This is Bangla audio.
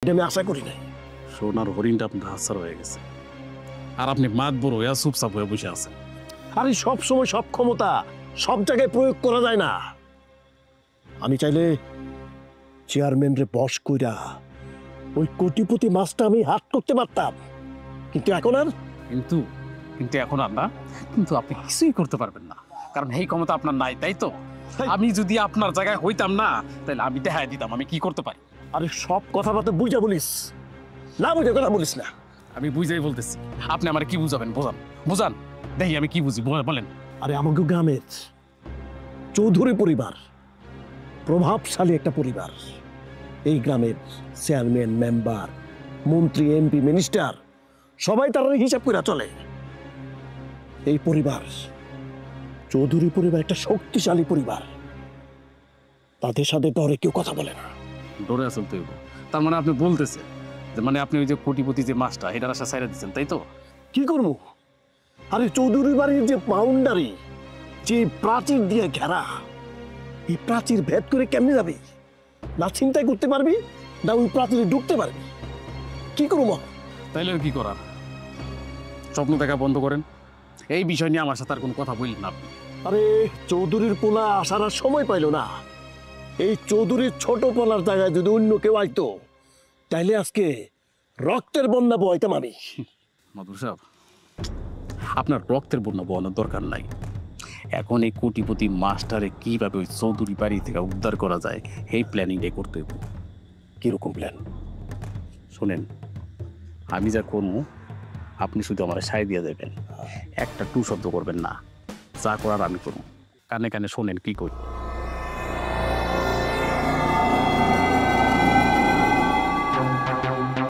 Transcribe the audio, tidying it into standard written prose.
এটা আমি আশা করি নাই। সোনার হরিণটা আপনার হাতছাড় হয়ে গেছে, আর আপনি মাত বড় হইয়া চুপচাপ হয়ে বসে আছেন। আরে সব সময় সব ক্ষমতা সব জায়গায় প্রয়োগ করা যায় না। আমি চাইলে চেয়ারম্যান রে বস কইরা ওই কোটিপতি মাছটা আমি হাত করতে পারতাম, কিন্তু এখন আর কিন্তু কিন্তু এখন আর না, কিন্তু আপনি কিছুই করতে পারবেন না, কারণ এই ক্ষমতা আপনার নাই, তাই তো? আমি যদি আপনার জায়গায় হইতাম না, তাহলে আমি দেখাই দিতাম আমি কি করতে পারি। আরে সব কথাবার্তা বুঝা বলিস না, বুঝে কথা বলিস না। আমি বুঝাই বলতেছি, আপনি আমার কি বুঝাবেন? বোঝান বুঝান, দেখি আমি কি বুঝি, বলেন। আরে আমাকে গ্রামের চৌধুরী পরিবার প্রভাবশালী একটা পরিবার। এই গ্রামের চেয়ারম্যান, মেম্বার, মন্ত্রী, এমপি, মিনিস্টার সবাই তার হিসাব করে চলে। এই পরিবার চৌধুরী পরিবার একটা শক্তিশালী পরিবার, তাদের সাথে ডরে কেউ কথা বলে না। ডরে আছেন তো? তার মানে আপনি বলতেছেন যে মানে আপনি ওই যে কোটিপতি যে মাছটা এটার আশা ছাইড়া দিচ্ছেন, তাই তো? কি করবো? আরে চৌধুরী বাড়ির যে বাউন্ডারি, যে প্রাচীর দিয়ে ঘেরা, এই প্রাচীর ভেদ করে কেমনে যাবি? না চিন্তাই করতে পারবি, না ওই প্রাচীরে ঢুকতে পারবি। কি করবো? তাইলে কি করার? স্বপ্ন দেখা বন্ধ করেন, এই বিষয় নিয়ে আমার সাথে আর কোনো কথা বললেন না আপনি। আরে চৌধুরীর পোলা আসার আর সময় পাইল না। এই চৌধুরীর ছোট পোলার জায়গায় যদি অন্য কেউ আইতো, তাইলে আজকে রক্তের বন্যা বইতাম আমি। মাধুর সাহেব, আপনার রক্তের বন্যা বলানোর দরকার নাই। এখন এই কোটিপতি মাস্টারে কিভাবে ওই চৌধুরী বাড়ি থেকে উদ্ধার করা যায় এই প্ল্যানিংটাই করতে হবে। কিরকম প্ল্যান? শোনেন, আমি যা করবো আপনি শুধু আমার সায় দিয়ে দেবেন, একটা টু শব্দ করবেন না, যা করার আমি করবো। কানে কানে শোনেন কি করি।